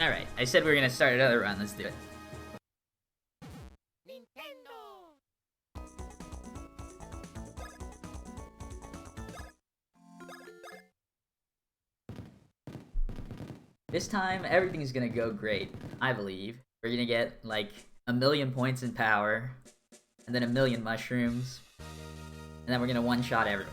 Alright, I said we were gonna start another run, let's do it. This time, everything's gonna go great, I believe. We're gonna get, like, 1,000,000 points in power, and then 1,000,000 mushrooms, and then we're gonna one-shot everyone.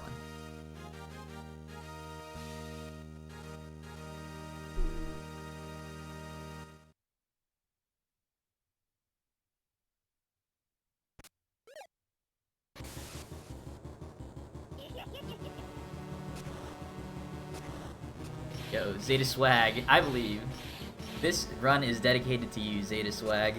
Yo, Zeta Swag, I believe. This run is dedicated to you, Zeta Swag.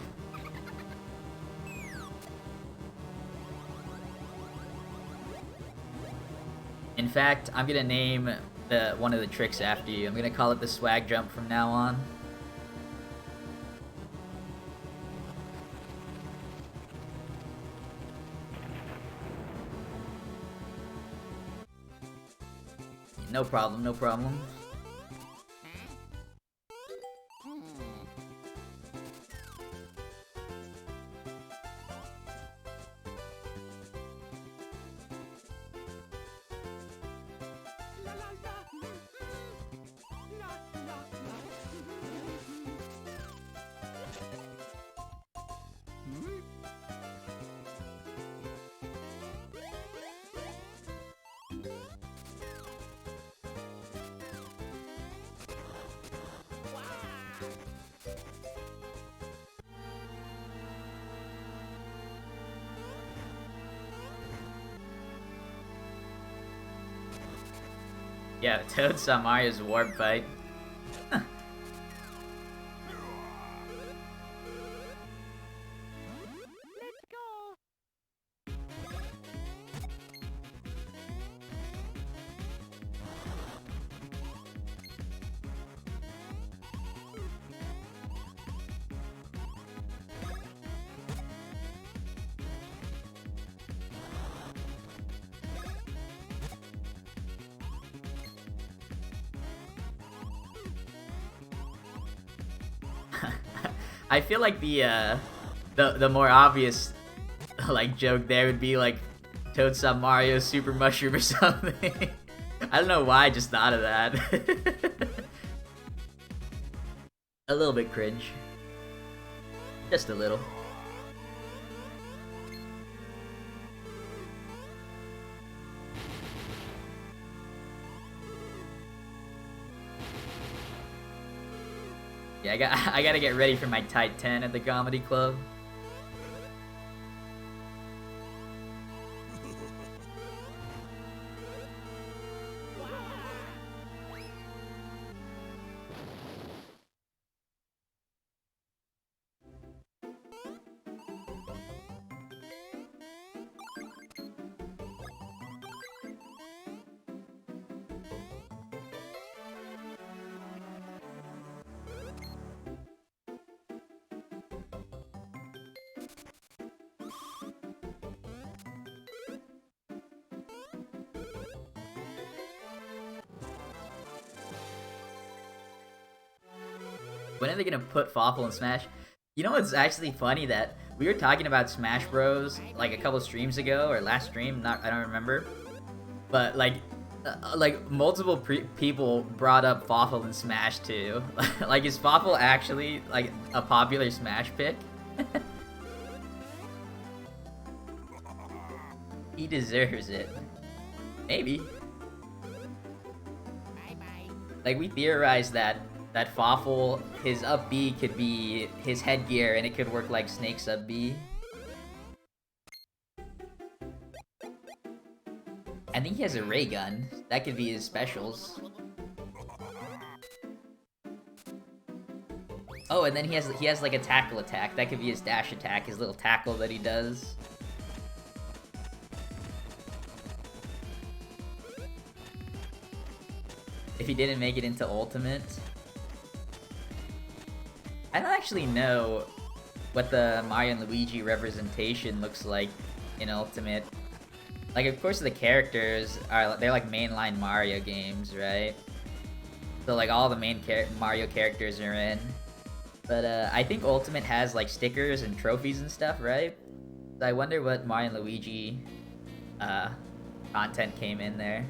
In fact, I'm gonna name one of the tricks after you. I'm gonna call it the swag jump from now on. No problem, no problem. Yeah, Toad saw Mario's warp fight. I feel like the more obvious like joke there would be like Toad saw Mario Super Mushroom or something. I don't know why I just thought of that. A little bit cringe. Just a little. Yeah, I gotta get ready for my tight 10 at the comedy club. When are they gonna put Fawful in Smash? You know what's actually funny, that we were talking about Smash Bros like a couple streams ago, or last stream, I don't remember. But like multiple people brought up Fawful in Smash too. Like, is Fawful actually like a popular Smash pick? He deserves it. Maybe. Like, we theorized that Fawful, his up B could be his headgear, and it could work like Snake's up B. I think he has a ray gun. That could be his specials. Oh, and then he has like a tackle attack. That could be his dash attack, his little tackle that he does. If he didn't make it into Ultimate. I don't actually know what the Mario and Luigi representation looks like in Ultimate. Like, of course the characters they're like mainline Mario games, right? So like all the main Mario characters are in. But I think Ultimate has like stickers and trophies and stuff, right? So I wonder what Mario and Luigi uh, content came in there.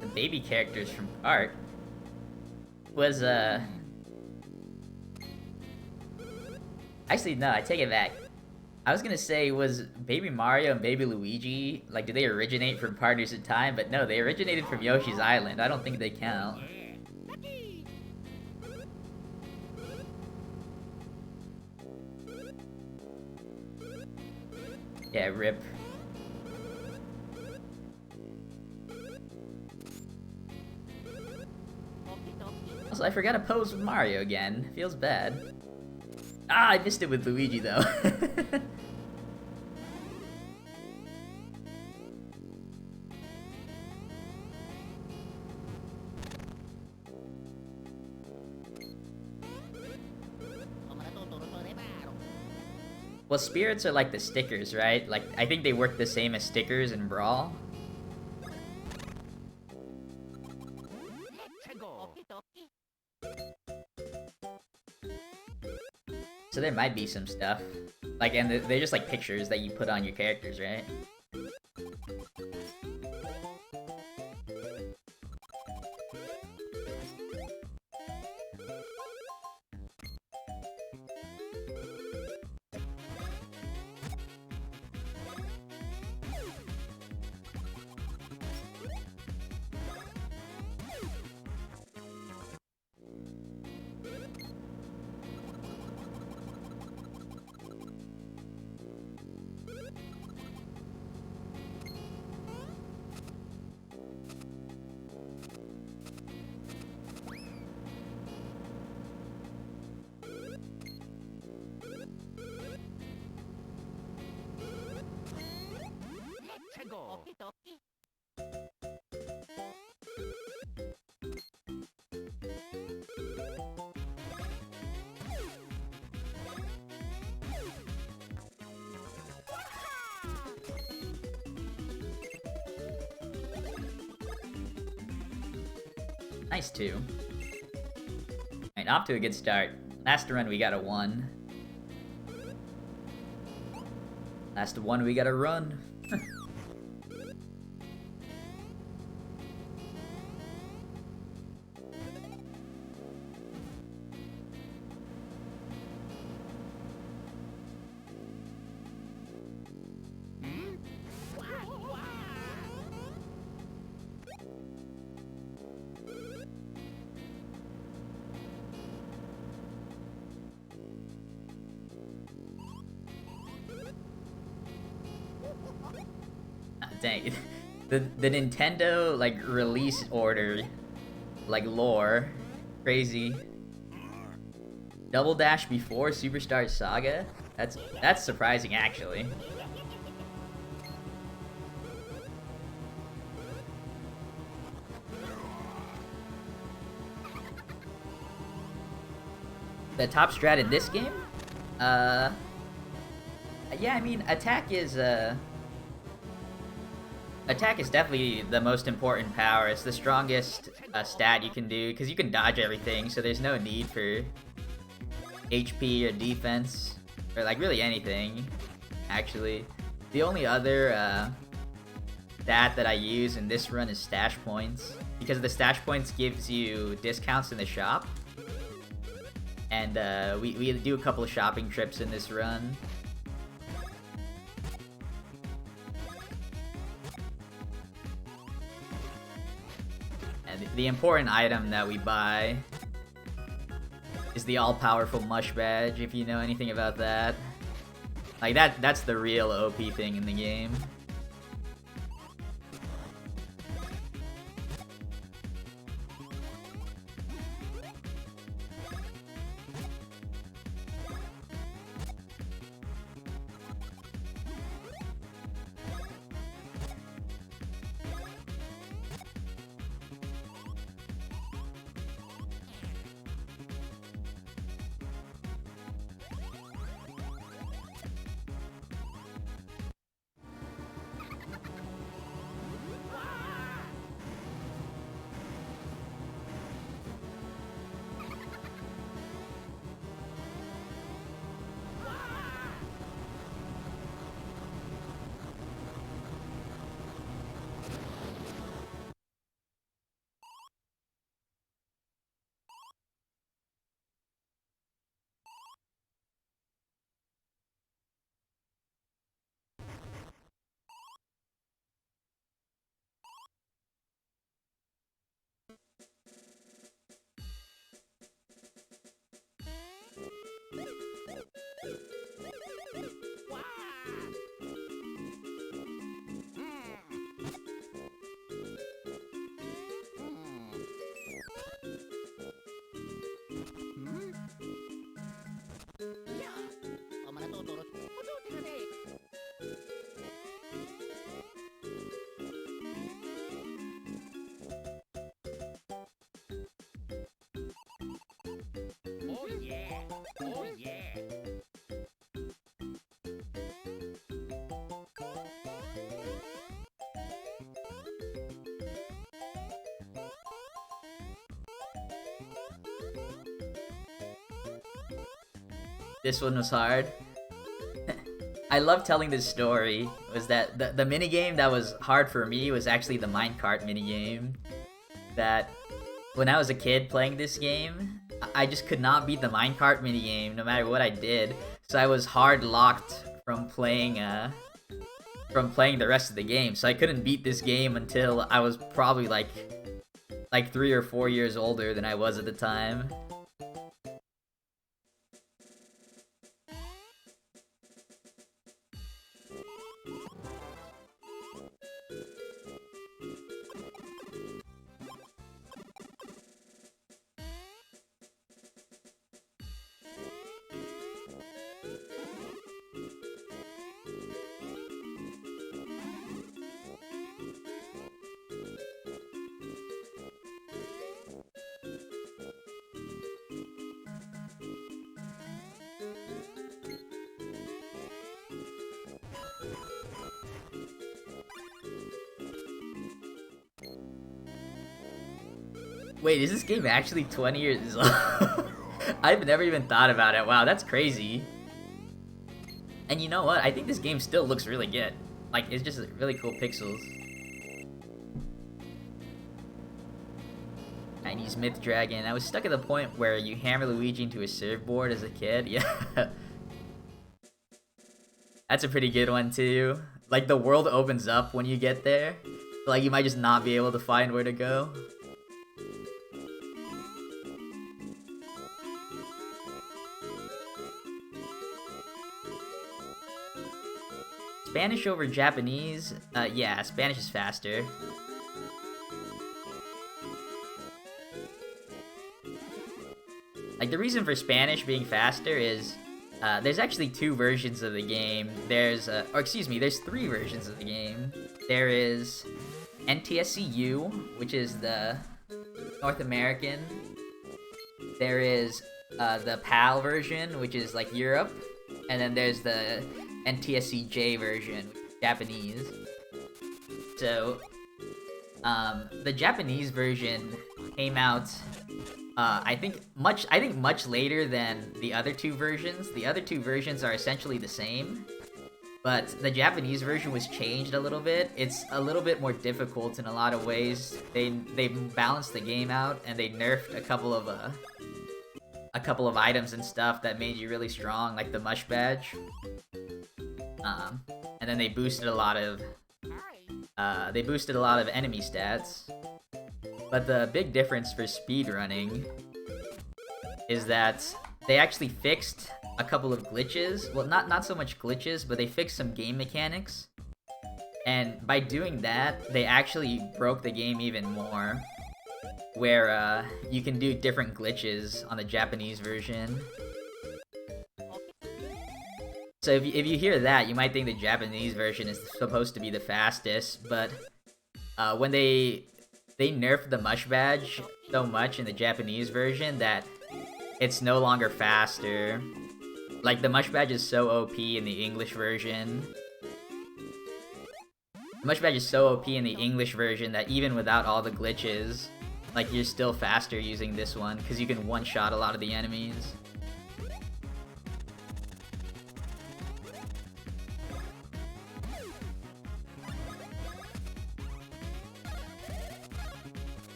The baby characters from Art was actually no, I take it back. I was gonna say, was Baby Mario and Baby Luigi, like, did they originate from Partners in Time? But no, they originated from Yoshi's Island. I don't think they count. Yeah, rip. Also, I forgot to pose with Mario again. Feels bad. Ah, I missed it with Luigi, though. Well, spirits are like the stickers, right? Like, I think they work the same as stickers in Brawl. So there might be some stuff. Like, and they're just like pictures that you put on your characters, right? Nice too. Alright, off to a good start. Last run we got a 1. Last one we got a run. Dang it. The Nintendo, like, release order, like, lore. Crazy. Double dash before Superstar Saga? That's surprising, actually. The top strat in this game? Yeah, I mean, attack is definitely the most important power. It's the strongest stat you can do, because you can dodge everything, so there's no need for HP or defense, or like really anything, actually. The only other stat that I use in this run is stash points, because the stash points gives you discounts in the shop. And we do a couple of shopping trips in this run. The important item that we buy is the all-powerful mush badge, if you know anything about that. Like, that's the real OP thing in the game. This one was hard. I love telling this story. Was that the minigame that was hard for me was actually the minecart minigame. That when I was a kid playing this game, I just could not beat the minecart minigame no matter what I did. So I was hard locked from playing the rest of the game. So I couldn't beat this game until I was probably like 3 or 4 years older than I was at the time. Wait, is this game actually 20 years old? I've never even thought about it. Wow, that's crazy. And you know what? I think this game still looks really good. Like, it's just really cool pixels. Chinese Myth Dragon. I was stuck at the point where you hammer Luigi into a surfboard as a kid. Yeah. That's a pretty good one, too. Like, the world opens up when you get there. Like, you might just not be able to find where to go. Spanish over Japanese? Yeah, Spanish is faster. Like, the reason for Spanish being faster is, there's actually 2 versions of the game. There's, there's 3 versions of the game. There is NTSCU, which is the North American. There is, the PAL version, which is, like, Europe. And then there's the NTSCJ version, Japanese. So, the Japanese version came out, I think much later than the other 2 versions. The other 2 versions are essentially the same, but the Japanese version was changed a little bit. It's a little bit more difficult in a lot of ways. They balanced the game out, and they nerfed a couple of items and stuff that made you really strong, like the mush badge. And then they boosted a lot of enemy stats. But the big difference for speedrunning is that they actually fixed a couple of glitches. Well, not so much glitches, but they fixed some game mechanics. And by doing that, they actually broke the game even more. Where you can do different glitches on the Japanese version. So if you hear that, you might think the Japanese version is supposed to be the fastest, but when they nerfed the mush badge so much in the Japanese version that it's no longer faster. Like, the mush badge is so OP in the English version. The mush badge is so OP in the English version that even without all the glitches, like, you're still faster using this one, because you can one-shot a lot of the enemies.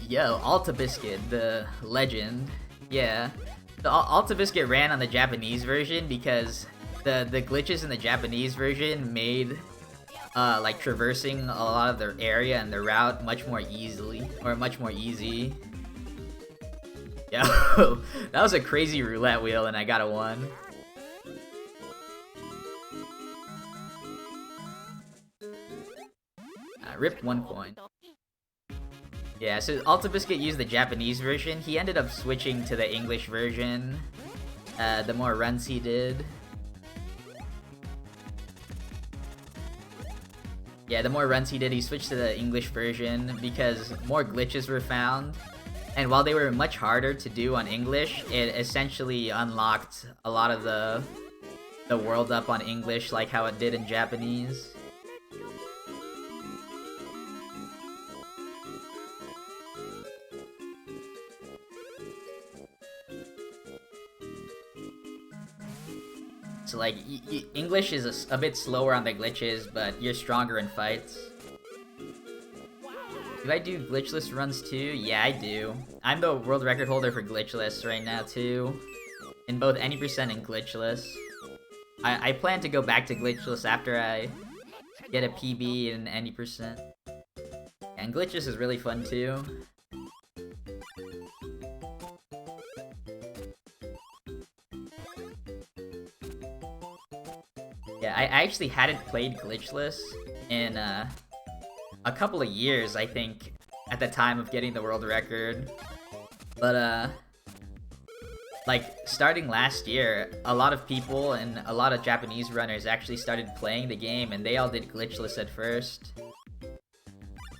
Yo, Alta Biscuit, the legend. Yeah. The Alta Biscuit ran on the Japanese version because the glitches in the Japanese version made like traversing a lot of their area and their route much more easy. Yo, that was a crazy roulette wheel and I got a 1. I ripped 1 coin. Yeah, so Alta Biscuit used the Japanese version. He ended up switching to the English version the more runs he did. Yeah, the more runs he did, he switched to the English version because more glitches were found. And while they were much harder to do on English, it essentially unlocked a lot of the world up on English like how it did in Japanese. So like, English is a bit slower on the glitches, but you're stronger in fights. Do I do glitchless runs too? Yeah, I do. I'm the world record holder for glitchless right now too. In both any percent and glitchless. I plan to go back to glitchless after I get a PB in any percent. And glitchless is really fun too. Yeah, I actually hadn't played glitchless in a couple of years, I think, at the time of getting the world record. But like, starting last year, a lot of people and a lot of Japanese runners actually started playing the game, and they all did glitchless at first.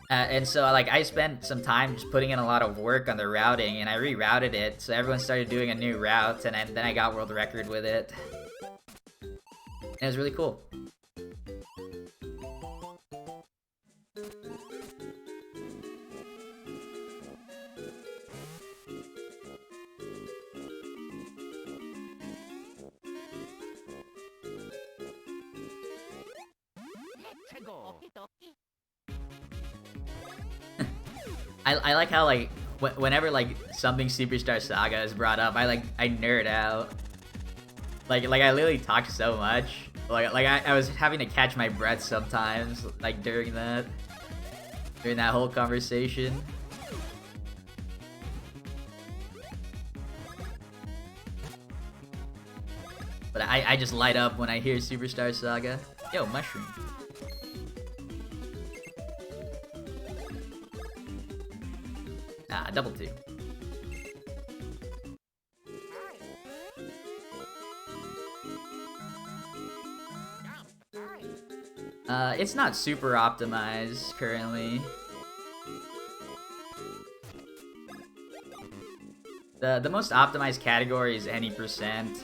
And so, like, I spent some time just putting in a lot of work on the routing, and I rerouted it, so everyone started doing a new route, and then I got world record with it. And it was really cool. I like how, like, whenever, like, something Superstar Saga is brought up, I nerd out. Like I literally talk so much. Like I was having to catch my breath sometimes, like, during that whole conversation. But I just light up when I hear Superstar Saga. Yo, mushroom. Ah, double 2. It's not super optimized currently. The most optimized category is any percent,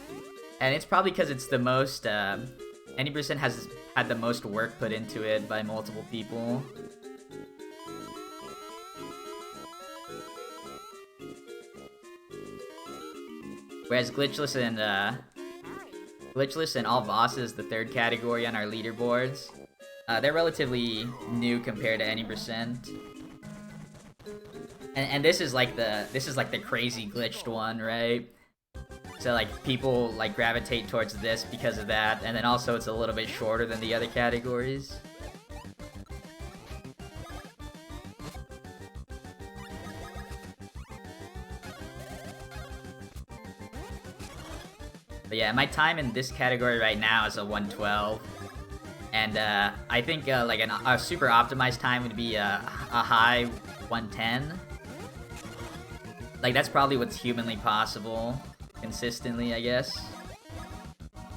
and it's probably because it's the most. Any percent has had the most work put into it by multiple people. Whereas glitchless and all bosses, the third category on our leaderboards, they're relatively new compared to any percent. And this is like the crazy glitched one, right? So like people like gravitate towards this because of that, and then also it's a little bit shorter than the other categories. But yeah, my time in this category right now is a 112. And I think like a super optimized time would be a high 110. Like, that's probably what's humanly possible consistently, I guess.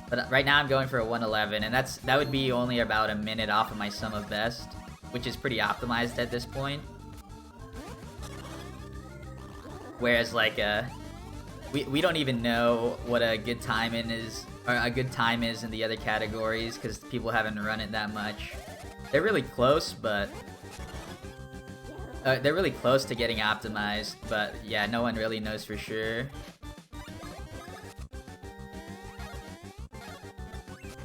But right now I'm going for a 111, and that would be only about a minute off of my sum of best, which is pretty optimized at this point. Whereas like we don't even know what a good time is in the other categories because people haven't run it that much. They're really close, but they're really close to getting optimized, but yeah, no one really knows for sure.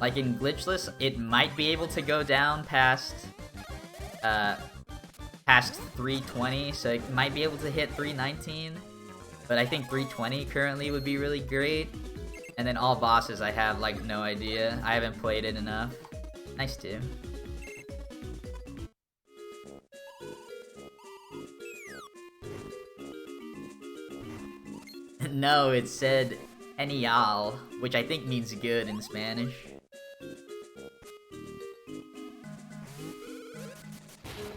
Like in glitchless, it might be able to go down past 320, so it might be able to hit 319. But I think 320 currently would be really great. And then all bosses, I have like no idea. I haven't played it enough. Nice too. No, it said genial, which I think means good in Spanish.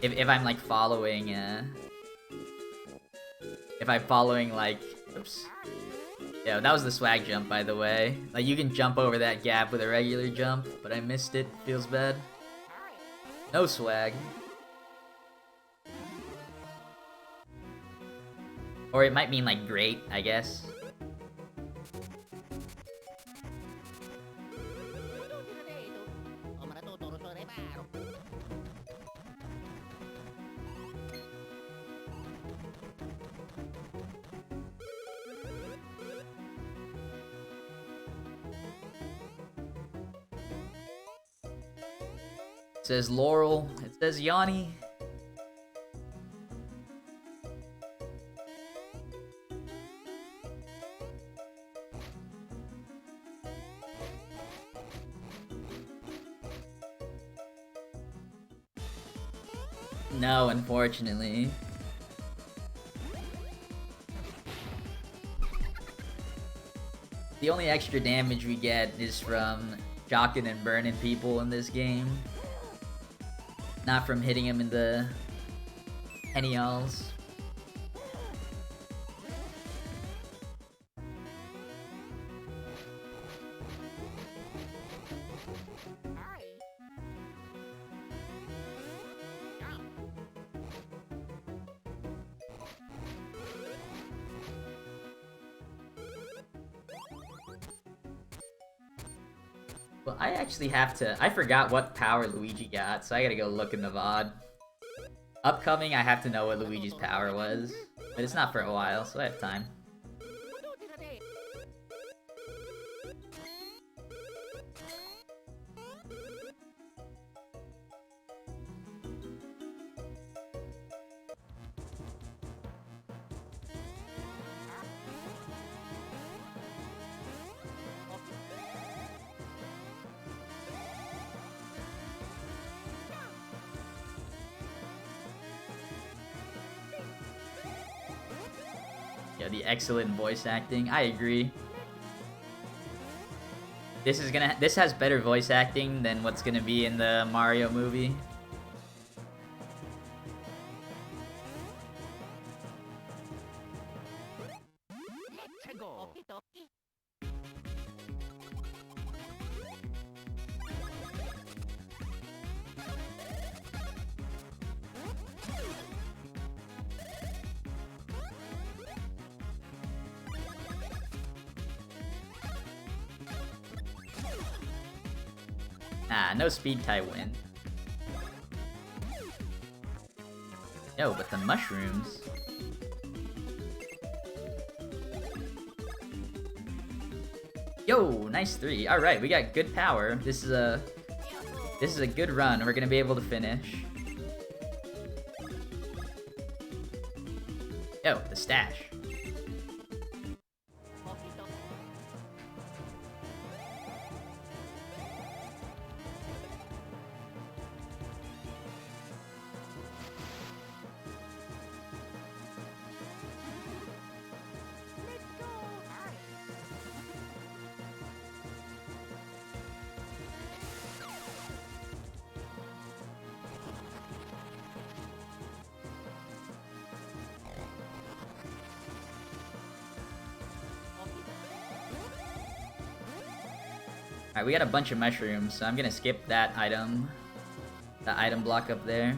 If I'm like following, if I'm following like, oops. Yeah, that was the swag jump, by the way. Like, you can jump over that gap with a regular jump, but I missed it. Feels bad. No swag. Or it might mean like great, I guess. says Laurel. It says Yanni. No, unfortunately. The only extra damage we get is from jocking and burning people in this game. Not from hitting them in the penials. Well, I actually have to... I forgot what power Luigi got, so I gotta go look in the VOD. Upcoming, I have to know what Luigi's power was. But it's not for a while, so I have time. Yeah, the excellent voice acting. I agree. This has better voice acting than what's gonna be in the Mario movie. Ah, no speed type win. Yo, but the mushrooms. Yo, nice 3. All right, we got good power. This is a good run. We're gonna be able to finish. Yo, the stash. Alright, we got a bunch of mushrooms, so I'm gonna skip that item. The item block up there.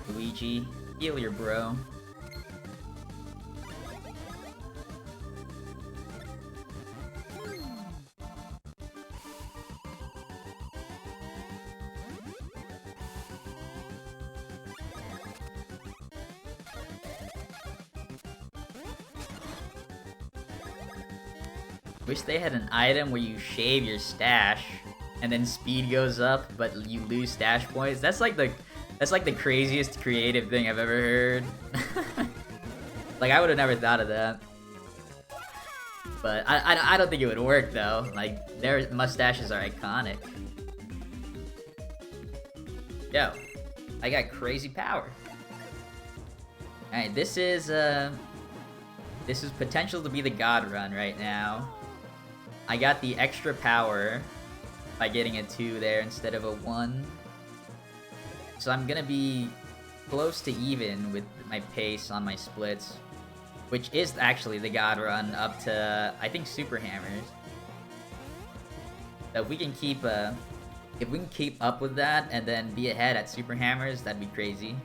Luigi, heal your bro. Wish they had an item where you shave your stash. and then speed goes up, but you lose stash points. That's like the craziest creative thing I've ever heard. Like, I would have never thought of that. But I don't think it would work though. Like, their mustaches are iconic. Yo, I got crazy power. Alright, this is potential to be the God run right now. I got the extra power by getting a 2 there instead of a 1. So I'm gonna be close to even with my pace on my splits, which is actually the God run up to, I think, Super Hammers. So if we can keep up with that and then be ahead at Super Hammers, that'd be crazy.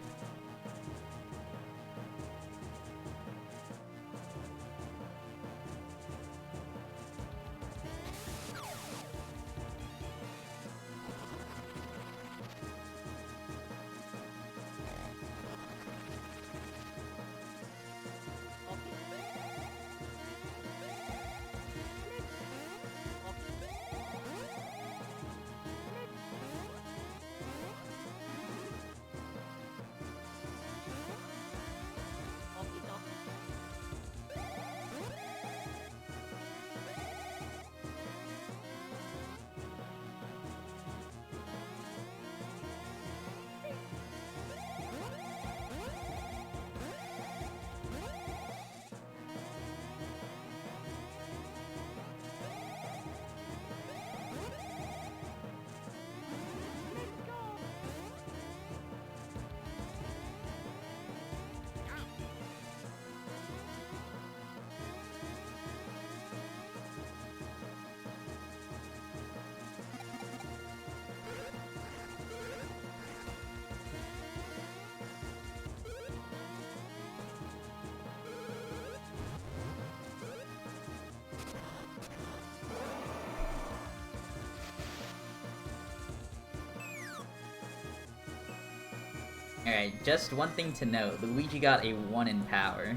Alright, just one thing to note. Luigi got a 1 in power.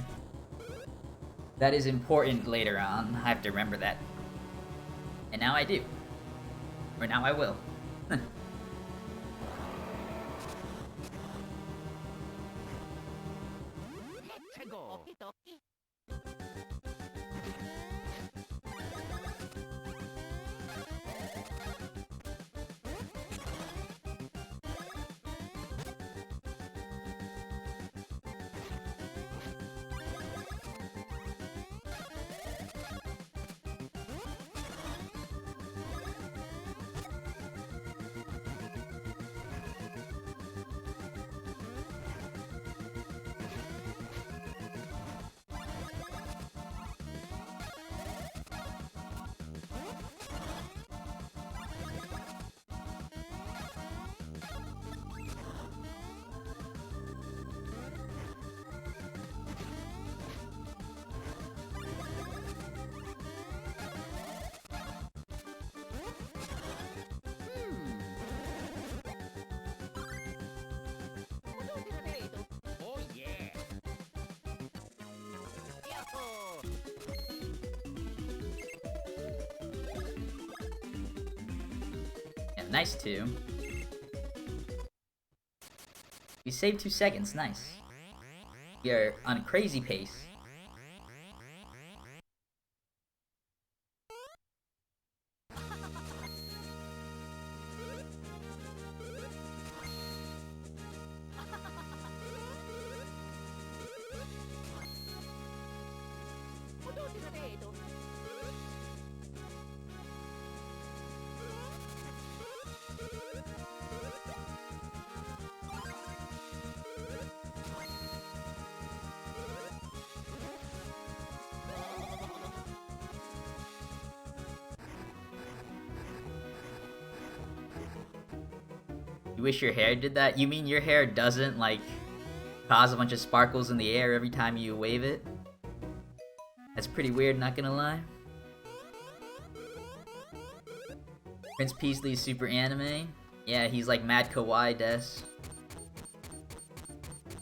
That is important later on. I have to remember that. And now I do. Or now I will. Yeah, nice 2. We saved 2 seconds, nice. We are on a crazy pace. You wish your hair did that? You mean your hair doesn't, like, cause a bunch of sparkles in the air every time you wave it? That's pretty weird, not gonna lie. Prince Peasley's super anime? Yeah, he's like mad kawaii des.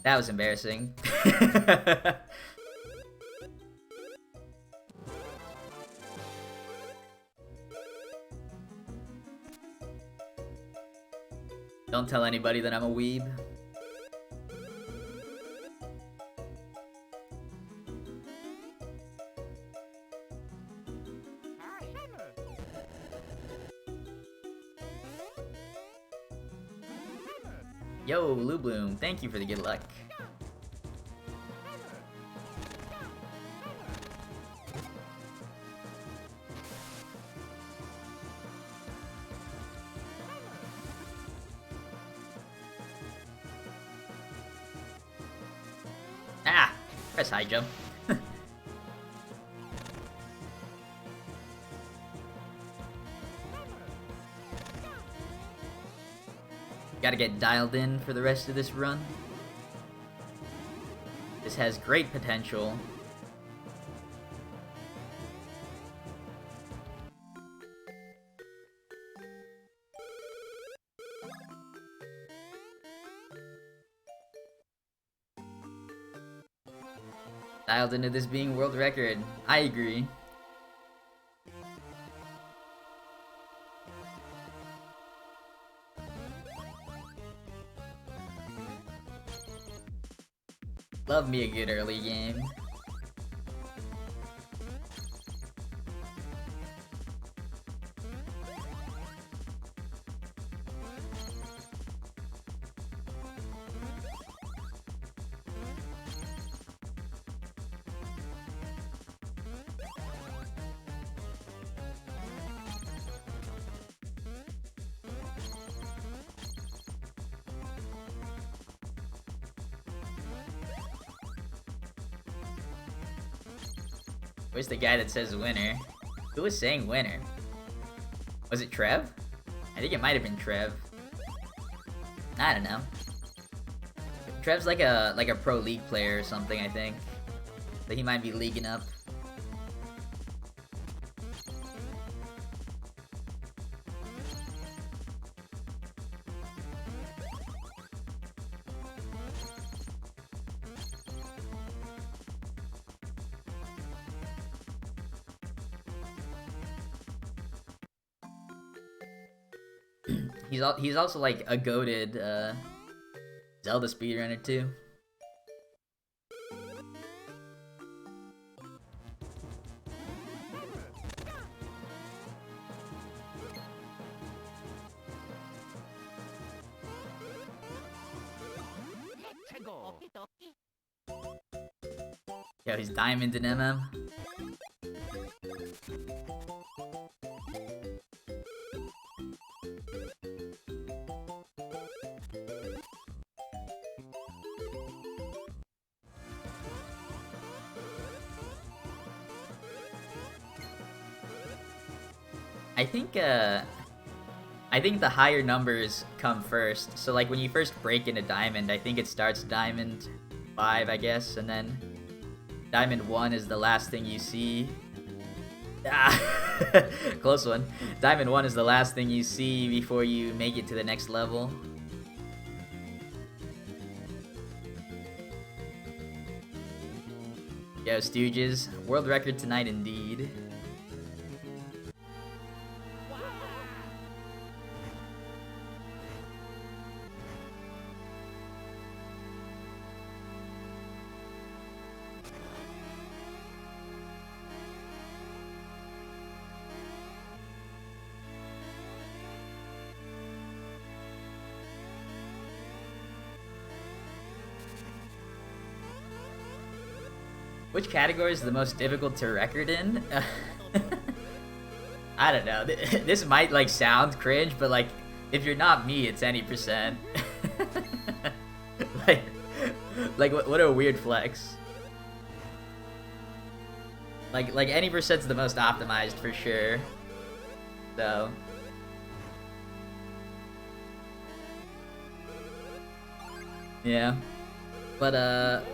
That was embarrassing. Don't tell anybody that I'm a weeb. Yo, Lubloom, thank you for the good luck. Ah! Press high jump. Gotta get dialed in for the rest of this run. This has great potential. Dialed into this being world record. I agree. Love me a good early game. Where's the guy that says winner? Who was saying winner? Was it Trev? I think it might have been Trev. I don't know. Trev's like a pro league player or something, I think. So he might be leaguing up. He's also like a goated Zelda speedrunner too. Yo, he's diamond in MM. I think the higher numbers come first. So like when you first break into Diamond, I think it starts Diamond 5, I guess, and then Diamond 1 is the last thing you see. Ah, close one. Diamond 1 is the last thing you see before you make it to the next level. Yo, Stooges, world record tonight indeed. Which category is the most difficult to record in? I don't know. This might like sound cringe, but like if you're not me, it's any percent. like what a weird flex. Like any percent's the most optimized for sure. So yeah, but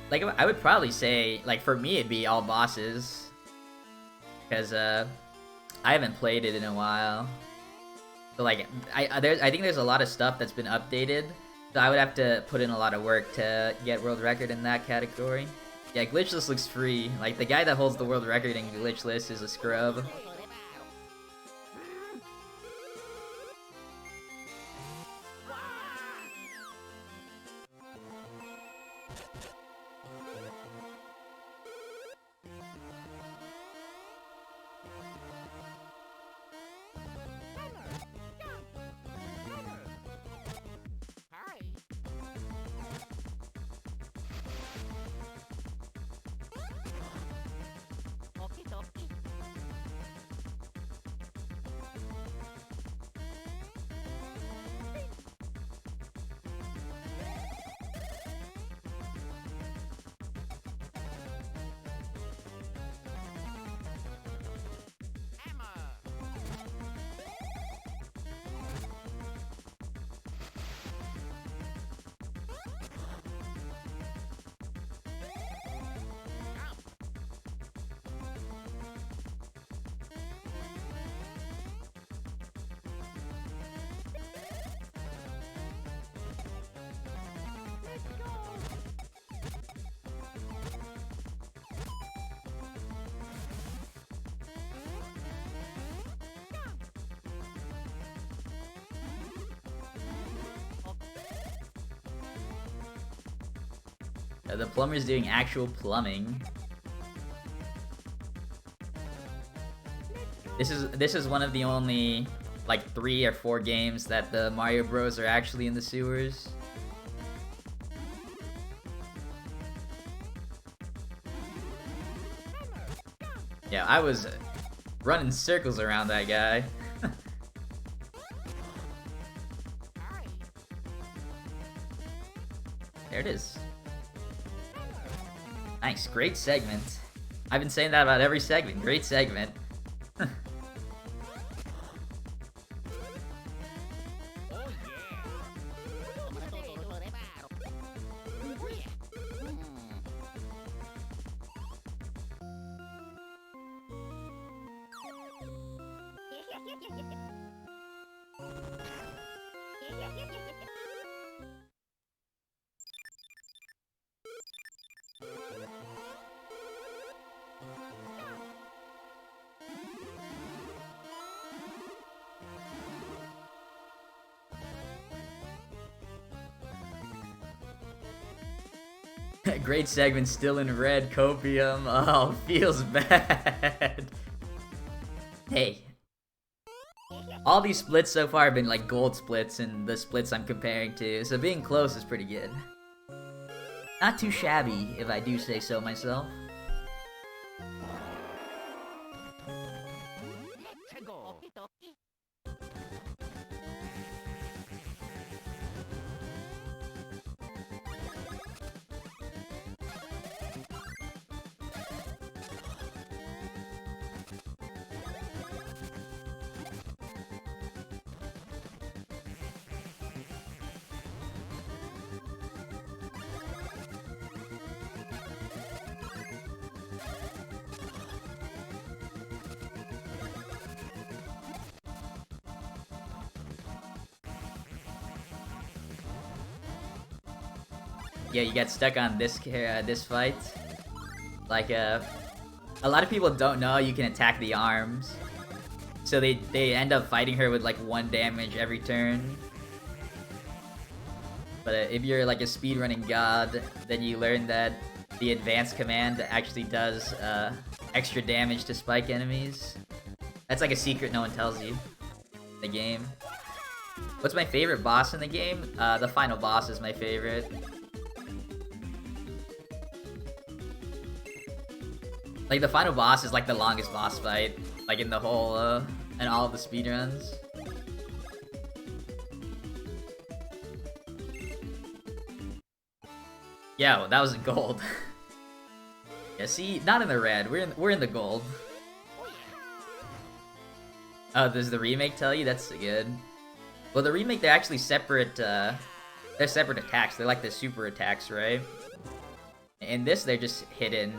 like, I would probably say, like, for me, it'd be all bosses. Because, I haven't played it in a while. So, like, I think there's a lot of stuff that's been updated. So I would have to put in a lot of work to get world record in that category. Yeah, Glitchless looks free. Like, the guy that holds the world record in Glitchless is a scrub. The plumber's doing actual plumbing. This is one of the only like 3 or 4 games that the Mario Bros are actually in the sewers. Yeah, I was running circles around that guy. There it is. Nice, great segment. I've been saying that about every segment. Great segment. Great segment, still in red, copium. Oh, feels bad. Hey. All these splits so far have been like gold splits and the splits I'm comparing to, so being close is pretty good. Not too shabby, if I do say so myself. Yeah, you got stuck on this fight. Like, a lot of people don't know you can attack the arms. So they end up fighting her with like 1 damage every turn. But if you're like a speedrunning god, then you learn that the advanced command actually does extra damage to spike enemies. That's like a secret no one tells you in the game. What's my favorite boss in the game? The final boss is my favorite. Like, the final boss is like the longest boss fight, like in the whole, in all of the speedruns. Yeah, well, that was in gold. Yeah, see, not in the red. We're in the gold. Oh, does the remake tell you? That's good. Well, the remake, they're actually separate. They're separate attacks. They're like the super attacks, right? In this, they're just hidden.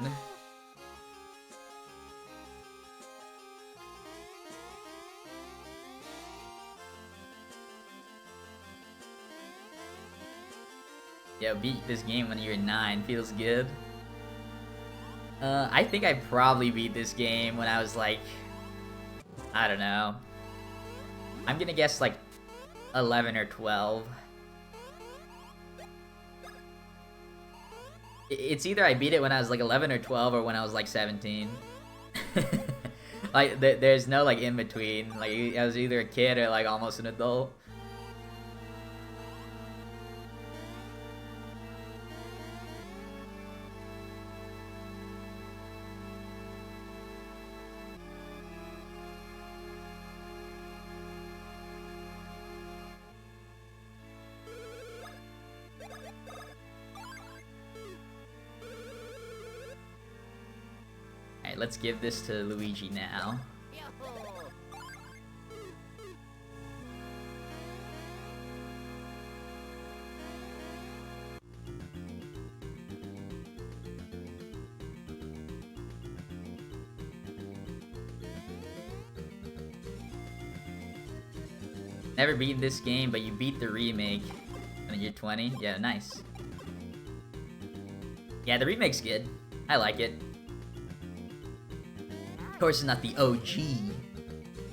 Yeah, beat this game when you're 9. Feels good. I think I probably beat this game when I was like, I don't know. I'm gonna guess like 11 or 12. It's either I beat it when I was like 11 or 12 or when I was like 17. Like, there's no like in between. Like, I was either a kid or like almost an adult. Alright, let's give this to Luigi now. Never beat this game, but you beat the remake when you're 20. Yeah, nice. Yeah, the remake's good. I like it. Of course, it's not the OG,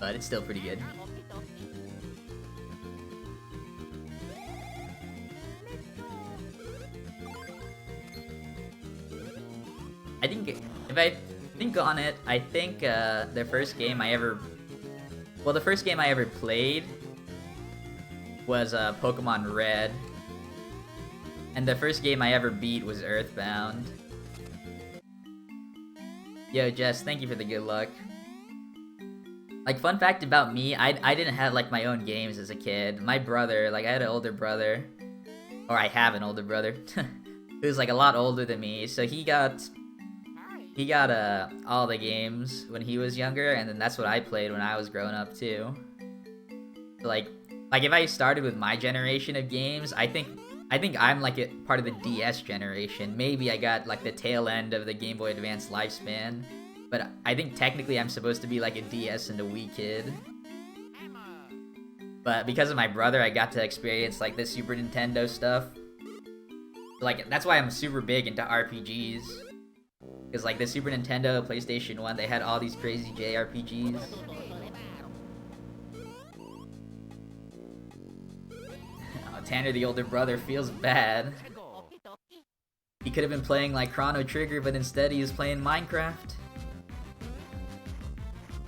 but it's still pretty good. I think if I think on it, I think the first game I ever, well, the first game I ever played was Pokemon Red, and the first game I ever beat was Earthbound. Yo, Jess, thank you for the good luck. Like, fun fact about me, I didn't have, like, my own games as a kid. My brother, like, I had an older brother, or I have an older brother, who's, like, a lot older than me, so he got all the games when he was younger, and then that's what I played when I was growing up, too. So, like, if I started with my generation of games, I think I'm, like, a part of the DS generation. Maybe I got, like, the tail end of the Game Boy Advance lifespan. But I think technically I'm supposed to be like a DS and a Wii kid. But because of my brother, I got to experience like the Super Nintendo stuff. Like, that's why I'm super big into RPGs. Because like the Super Nintendo, PlayStation 1, they had all these crazy JRPGs. Oh, Tanner, the older brother, feels bad. He could have been playing like Chrono Trigger, but instead he was playing Minecraft.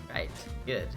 Right, good.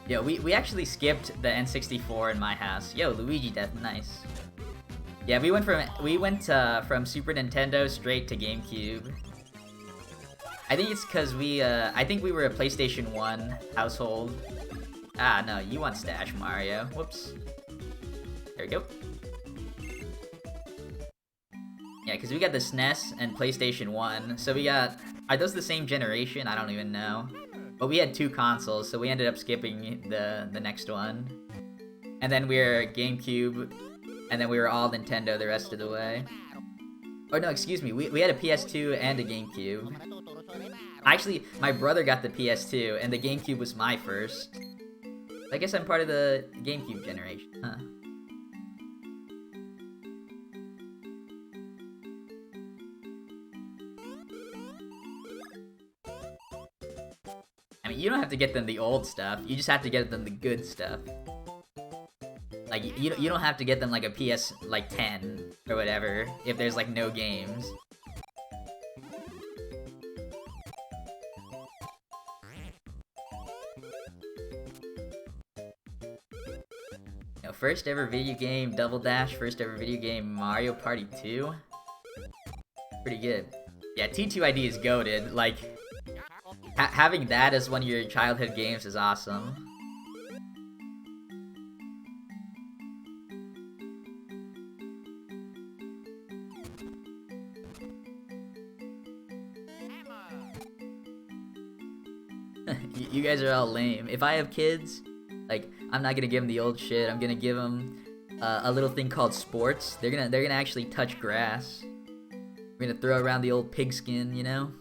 Yo, we actually skipped the N64 in my house. Yo, Luigi Death, nice. Yeah, we went from Super Nintendo straight to GameCube. I think it's because I think we were a PlayStation 1 household. Ah, no, you want Stash Mario. Whoops. There we go. Yeah, because we got the SNES and PlayStation 1, so we got... Are those the same generation? I don't even know. But we had two consoles, so we ended up skipping the next one. And then we were GameCube, and then we were all Nintendo the rest of the way. Or no, excuse me, we had a PS2 and a GameCube. Actually, my brother got the PS2, and the GameCube was my first. I guess I'm part of the GameCube generation, huh? I mean, you don't have to get them the old stuff. You just have to get them the good stuff. Like, you don't have to get them like a PS like 10 or whatever if there's like no games. You know, first ever video game Double Dash, first ever video game Mario Party 2. Pretty good. Yeah, T2ID is goated. Like, having that as one of your childhood games is awesome. You guys are all lame. If I have kids, like, I'm not gonna give them the old shit. I'm gonna give them a little thing called sports. They're gonna actually touch grass. We're gonna throw around the old pigskin, you know?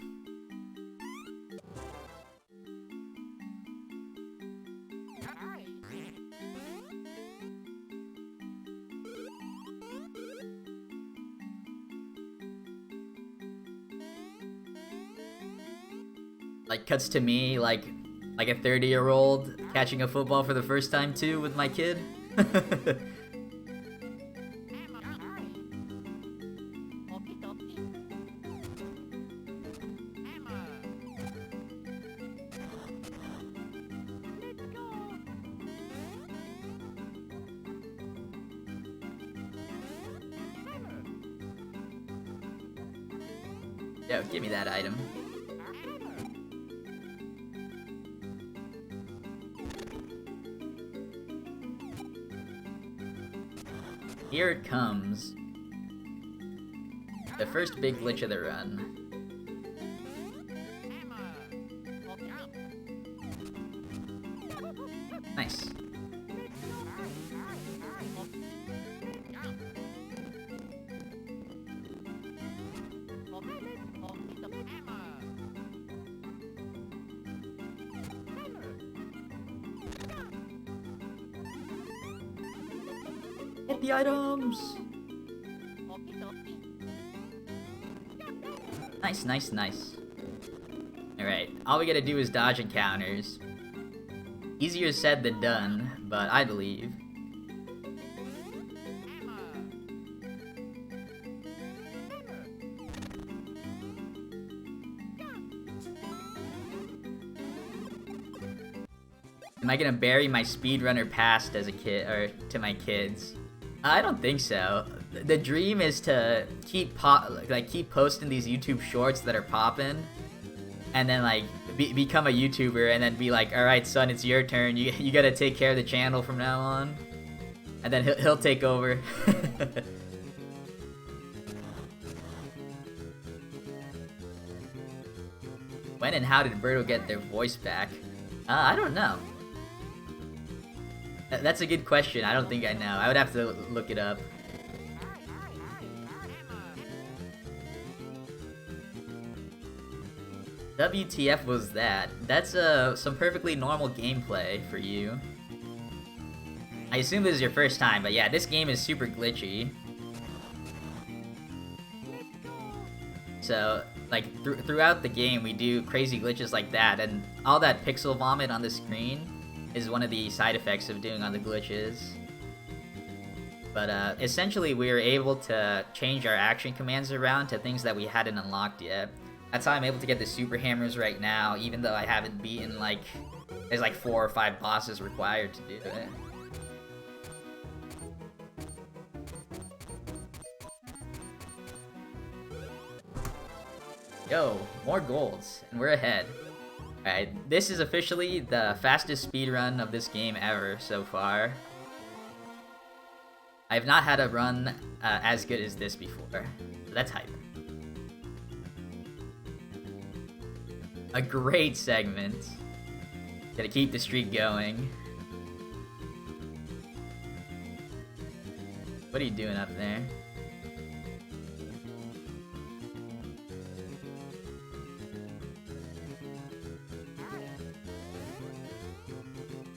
Like, cuts to me, like a 30-year-old catching a football for the first time, too, with my kid. Yo, give me that item. Here it comes. The first big glitch of the run. Nice. Get the items! Nice, nice, nice. Alright, all we gotta do is dodge encounters. Easier said than done, but I believe. Am I gonna bury my speedrunner past as a kid, or to my kids? I don't think so. The dream is to keep posting these YouTube shorts that are popping, and then like become a YouTuber, and then be like, all right, son, it's your turn. You gotta take care of the channel from now on, and then he'll take over. When and how did Birdo get their voice back? I don't know. That's a good question. I don't think I know. I would have to look it up. WTF was that? That's some perfectly normal gameplay for you. I assume this is your first time, but yeah, this game is super glitchy. So, like, throughout the game, we do crazy glitches like that, and all that pixel vomit on the screen is one of the side effects of doing all the glitches. But essentially, we were able to change our action commands around to things that we hadn't unlocked yet. That's how I'm able to get the super hammers right now, even though I haven't beaten, like, there's like 4 or 5 bosses required to do it. Yo, more golds, and we're ahead. Alright, this is officially the fastest speedrun of this game ever so far. I have not had a run as good as this before, so that's hype. A great segment. Gotta keep the streak going. What are you doing up there?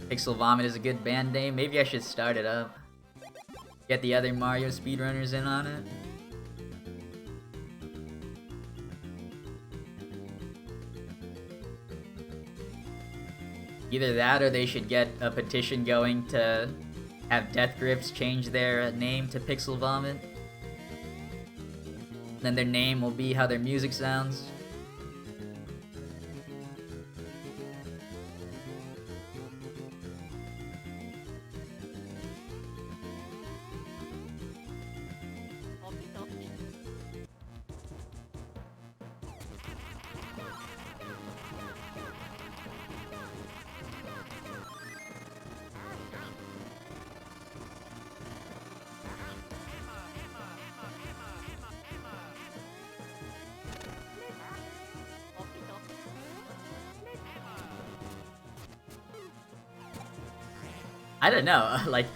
Pixel Vomit is a good band name. Maybe I should start it up. Get the other Mario speedrunners in on it. Either that, or they should get a petition going to have Death Grips change their name to Pixel Vomit. Then their name will be how their music sounds. I don't know, like,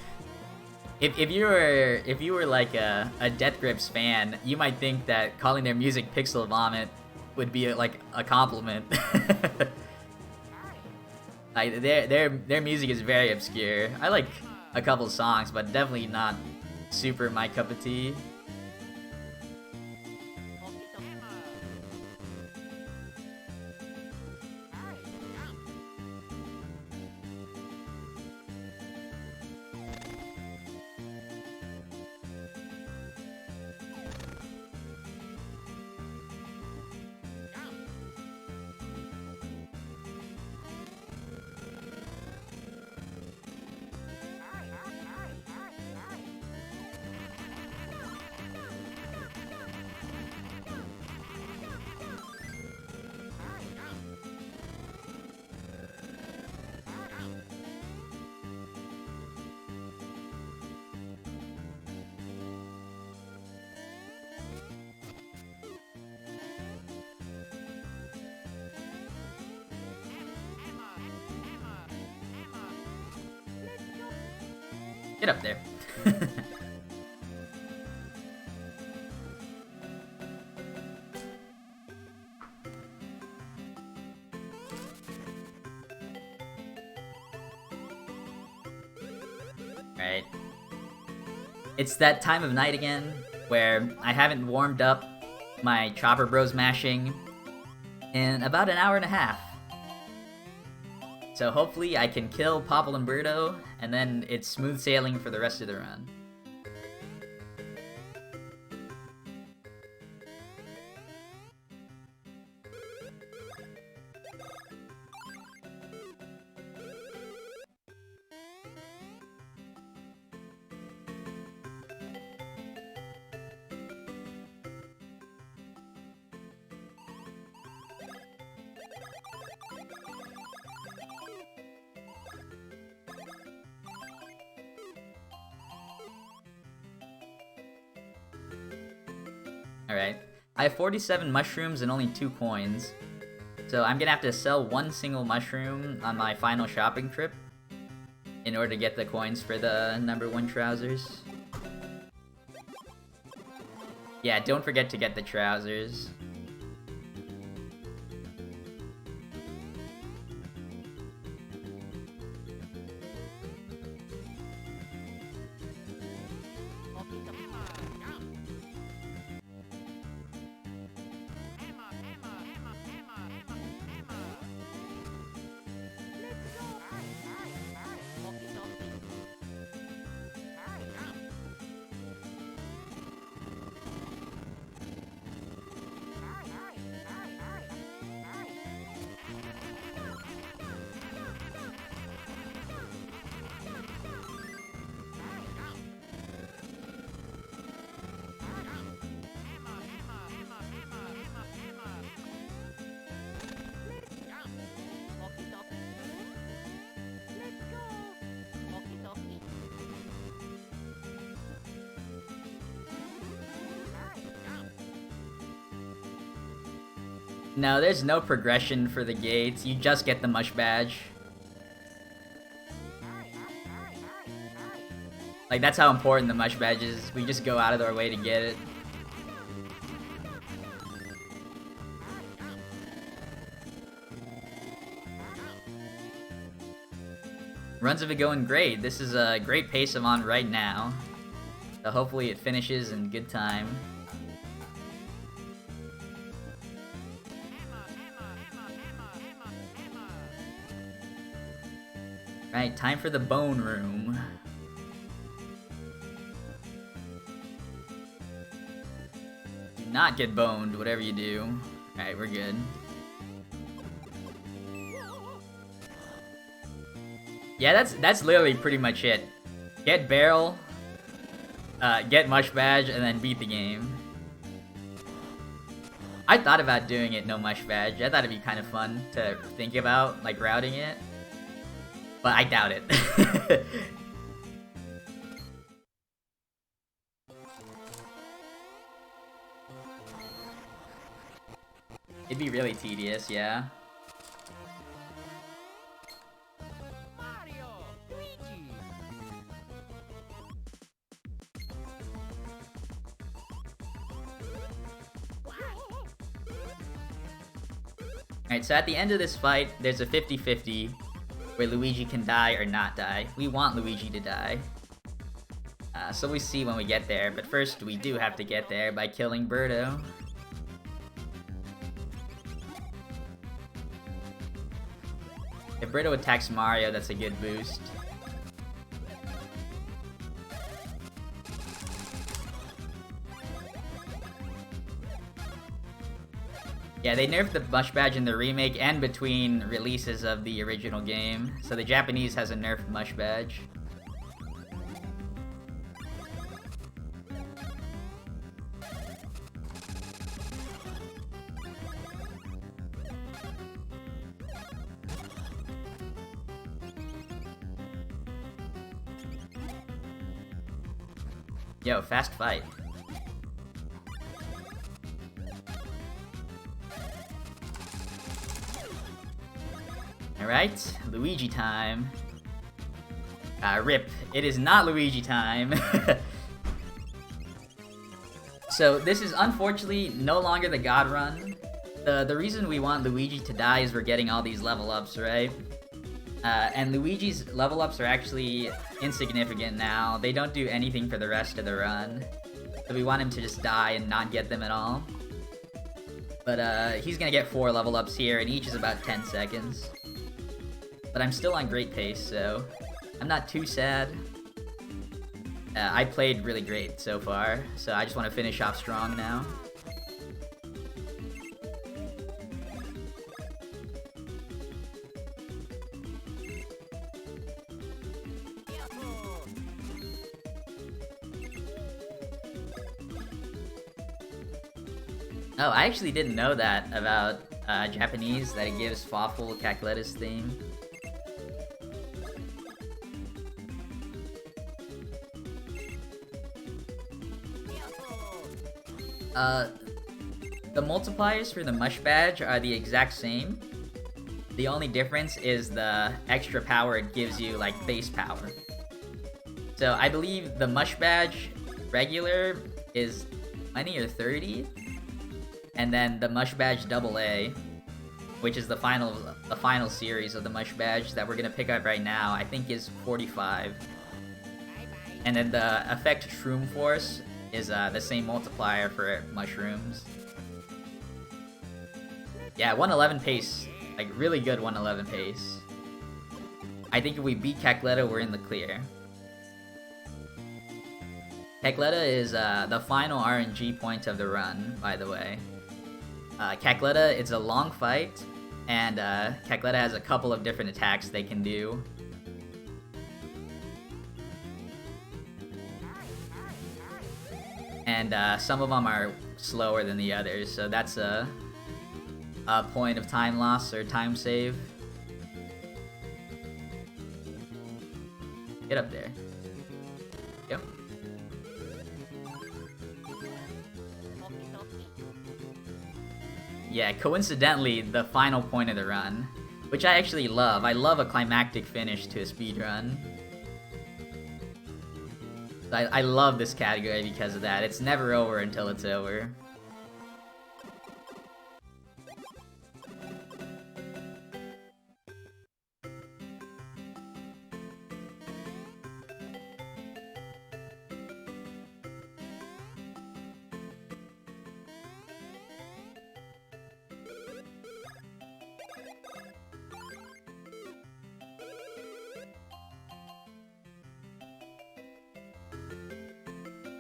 if you were like a Death Grips fan, you might think that calling their music Pixel Vomit would be like a compliment. Like their music is very obscure. I like a couple songs, but definitely not super my cup of tea. Get up there. Right. It's that time of night again, where I haven't warmed up my Chopper Bros mashing in about an hour and a half. So hopefully I can kill Popple and Birdo, and then it's smooth sailing for the rest of the run. Alright, I have 47 mushrooms and only 2 coins, so I'm gonna have to sell 1 single mushroom on my final shopping trip in order to get the coins for the number 1 trousers. Yeah, don't forget to get the trousers. No, there's no progression for the gates, you just get the mush badge. Like, that's how important the mush badge is, we just go out of our way to get it. Runs have been going great, this is a great pace I'm on right now. So hopefully it finishes in good time. Right, time for the bone room. Do not get boned, whatever you do. Alright, we're good. Yeah, that's literally pretty much it. Get barrel, get mush badge, and then beat the game. I thought about doing it no mush badge. I thought it'd be kind of fun to think about, like, routing it. But I doubt it. It'd be really tedious, yeah. Alright, so at the end of this fight, there's a 50-50 where Luigi can die or not die. We want Luigi to die. So we see when we get there, but first we do have to get there by killing Birdo. If Birdo attacks Mario, that's a good boost. Yeah, they nerfed the mush badge in the remake and between releases of the original game, so the Japanese has a nerfed mush badge. Yo, fast fight. Alright, Luigi time. Rip. It is not Luigi time. So this is unfortunately no longer the God Run. The reason we want Luigi to die is we're getting all these level ups, right? And Luigi's level ups are actually insignificant now. They don't do anything for the rest of the run. So we want him to just die and not get them at all. But he's gonna get 4 level ups here, and each is about 10 seconds. But I'm still on great pace, so I'm not too sad. I played really great so far, so I just want to finish off strong now. Oh, I actually didn't know that about Japanese, that it gives Fawful Cackleta's theme. The multipliers for the Mush Badge are the exact same. The only difference is the extra power it gives you, like base power. So I believe the Mush Badge regular is 20 or 30. And then the Mush Badge AA, which is the final series of the Mush Badge that we're gonna pick up right now, I think is 45. And then the effect Shroom Force is the same multiplier for mushrooms. Yeah, 111 pace. Like, really good 111 pace. I think if we beat Cackleta, we're in the clear. Cackleta is the final RNG point of the run, by the way. Cackleta, it's a long fight, and Cackleta has a couple of different attacks they can do. And some of them are slower than the others, so that's a point of time loss or time save. Get up there. Yep. Yeah, coincidentally, the final point of the run, which I actually love. I love a climactic finish to a speedrun. I love this category because of that. It's never over until it's over.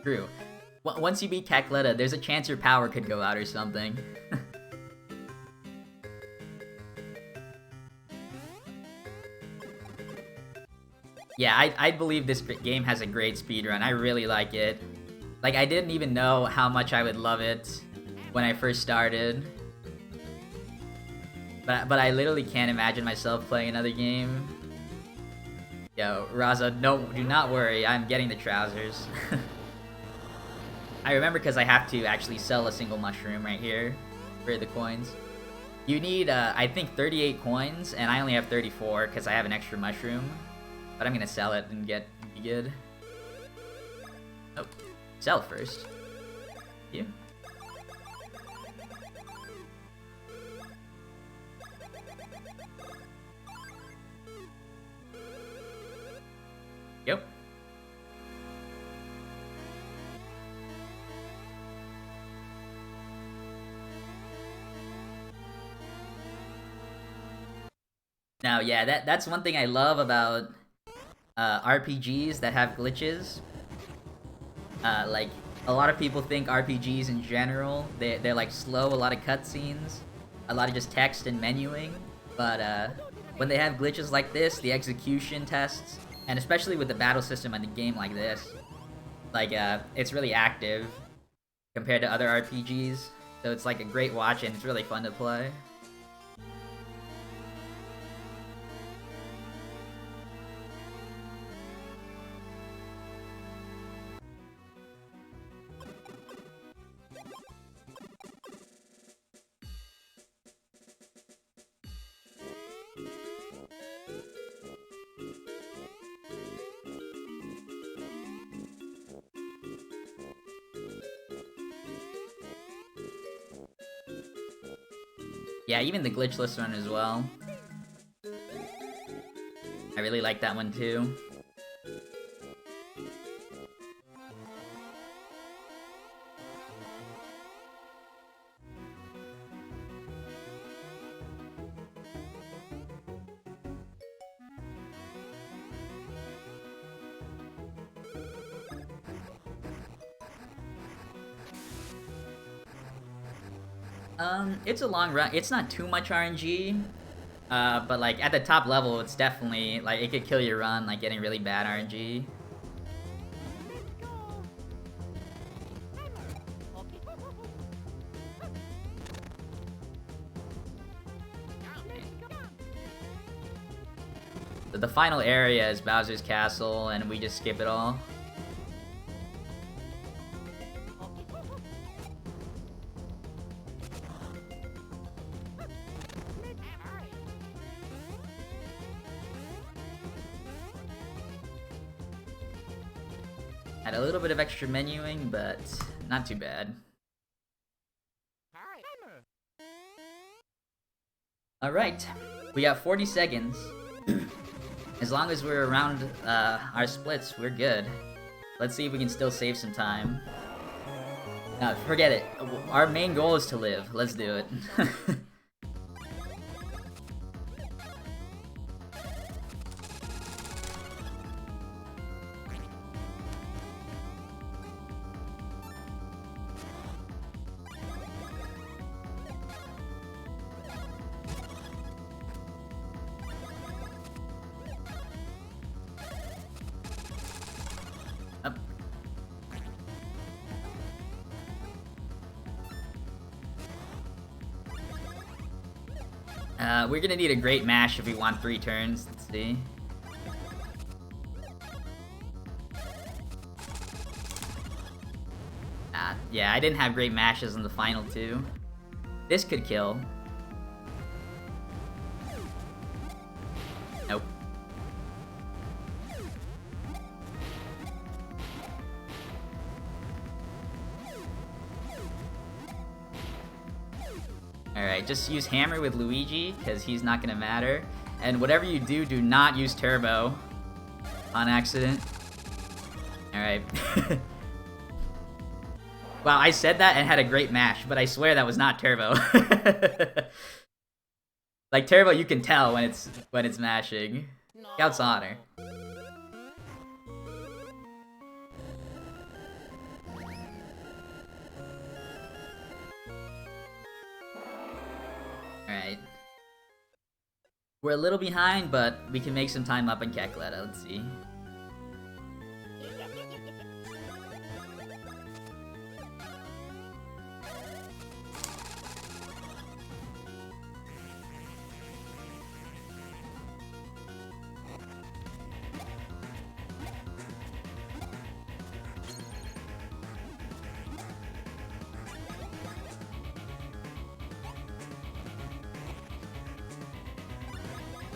True. Once you beat Cackleta, there's a chance your power could go out or something. Yeah, I believe this game has a great speedrun. I really like it. Like, I didn't even know how much I would love it when I first started. But I literally can't imagine myself playing another game. Yo, Raza, no, do not worry. I'm getting the trousers. I remember because I have to actually sell a single mushroom right here for the coins. You need, I think 38 coins, and I only have 34 because I have an extra mushroom. But I'm gonna sell it and be good. Oh, sell first. Thank you. Yep. Now, yeah, that's one thing I love about RPGs that have glitches. Like, a lot of people think RPGs in general, they're like slow, a lot of cutscenes, a lot of just text and menuing. But when they have glitches like this, the execution tests, and especially with the battle system in a game like this, like, it's really active compared to other RPGs. So it's like a great watch and it's really fun to play. Yeah, even the glitchless one as well. I really like that one too. It's a long run. It's not too much RNG, but like at the top level, it's definitely like it could kill your run, like getting really bad RNG. So the final area is Bowser's Castle, and we just skip it all. Had a little bit of extra menuing, but not too bad. Alright, we got 40 seconds. As long as we're around our splits, we're good. Let's see if we can still save some time. No, forget it. Our main goal is to live. Let's do it. We're gonna need a great mash if we want 3 turns. Let's see. Yeah, I didn't have great mashes in the final 2. This could kill. Nope. Alright, just use Hammer with Luigi, because he's not gonna matter. And whatever you do, do not use Turbo. On accident. Alright. Wow, I said that and had a great mash, but I swear that was not Turbo. Like, Turbo you can tell when it's mashing. Scout's Honor. Alright. We're a little behind, but we can make some time up in Kakaleta. Let's see.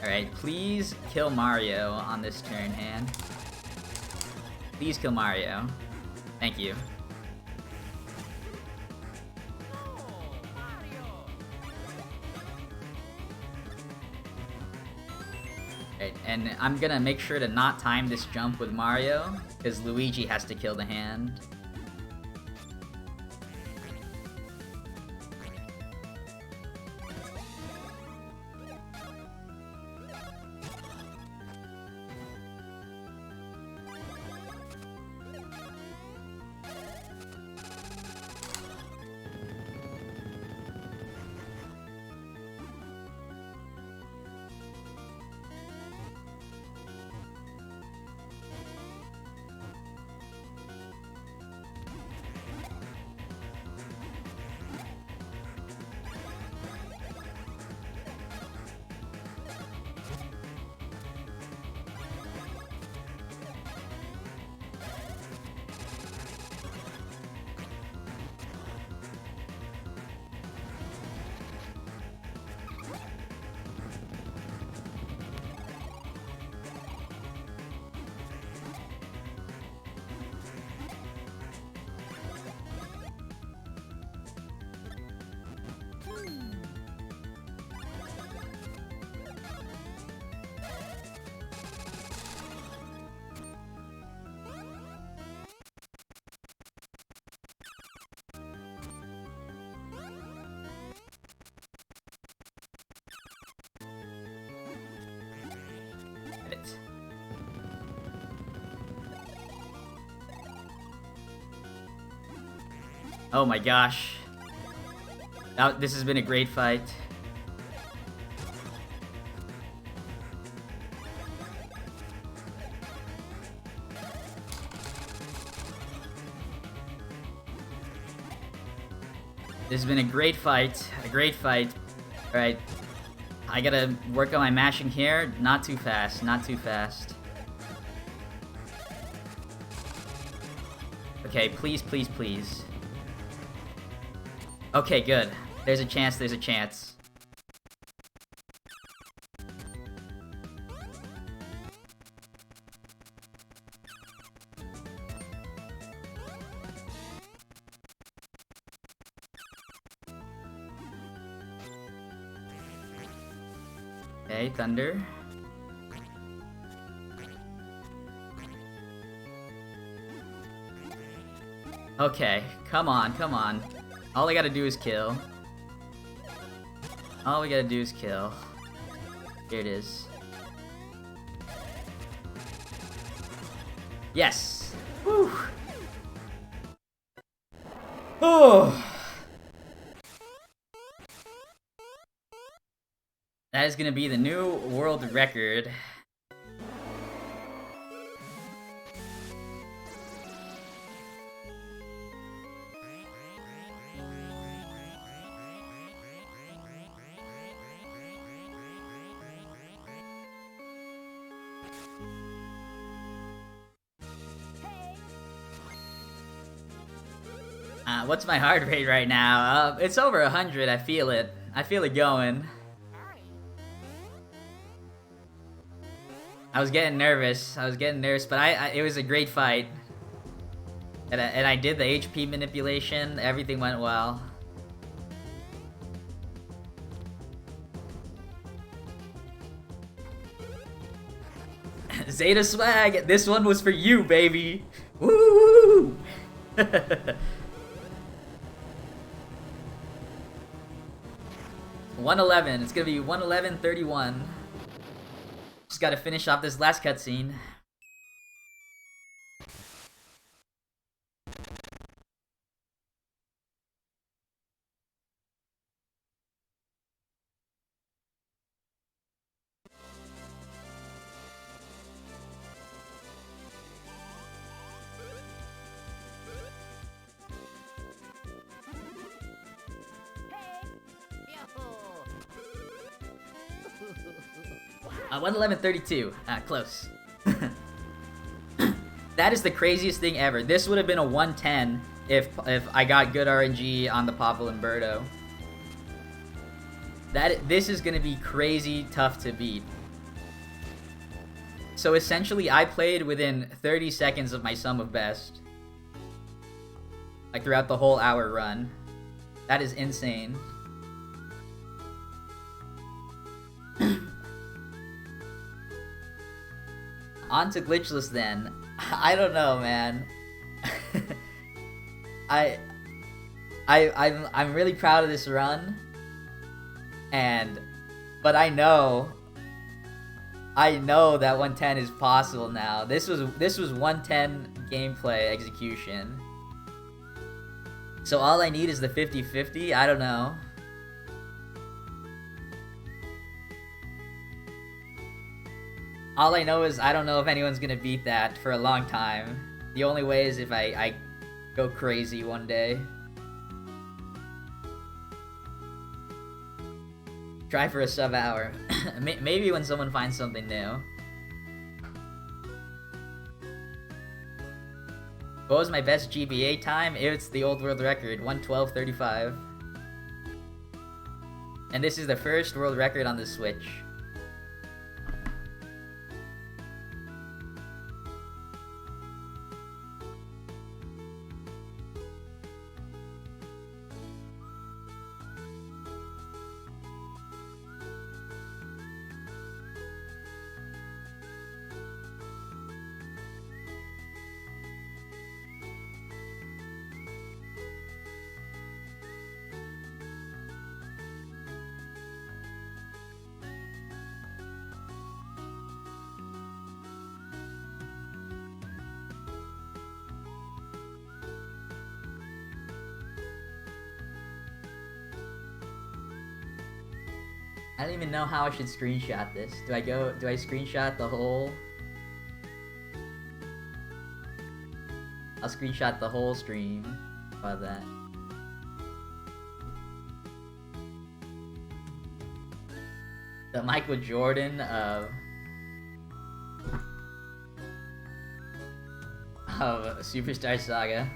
Alright, please kill Mario on this turn, hand. Please kill Mario. Thank you. Alright, and I'm gonna make sure to not time this jump with Mario, because Luigi has to kill the hand. it. Oh my gosh. Now, this has been a great fight. This has been a great fight. A great fight. Alright. I gotta work on my mashing here. Not too fast. Not too fast. Okay, please, please, please. Okay, good. There's a chance, there's a chance. Okay, thunder. Okay, come on, come on. All I gotta do is kill. All we gotta do is kill. Here it is. Yes! Whew! Oh! That is gonna be the new world record. What's my heart rate right now? It's over 100, I feel it. I feel it going. I was getting nervous, but it was a great fight. And I did the HP manipulation, everything went well. Zeta swag, this one was for you, baby. Woo! 111. It's gonna be 111:31. Just gotta finish off this last cutscene. Uh, 111:32. Close. That is the craziest thing ever. This would have been a 110 if I got good RNG on the Popple and Birdo. This is gonna be crazy tough to beat. So essentially, I played within 30 seconds of my sum of best, like throughout the whole hour run. That is insane. On to glitchless then. I don't know, man. I'm really proud of this run, but I know that 110 is possible now. This was 110 gameplay execution. So all I need is the 50-50. I don't know. All I know is I don't know if anyone's gonna beat that for a long time. The only way is if I go crazy one day. Try for a sub hour. Maybe when someone finds something new. What was my best GBA time? It's the old world record, 112:35. And this is the first world record on the Switch. I don't even know how I should screenshot this. Do I screenshot the whole? I'll screenshot the whole stream. How about that? The Michael Jordan of Superstar Saga.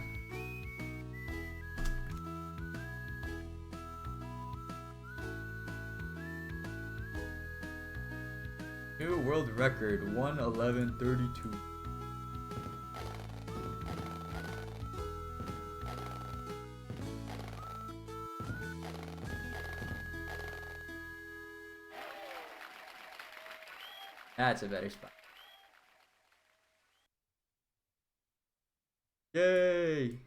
New world record 1:11:32. That's a better spot. Yay!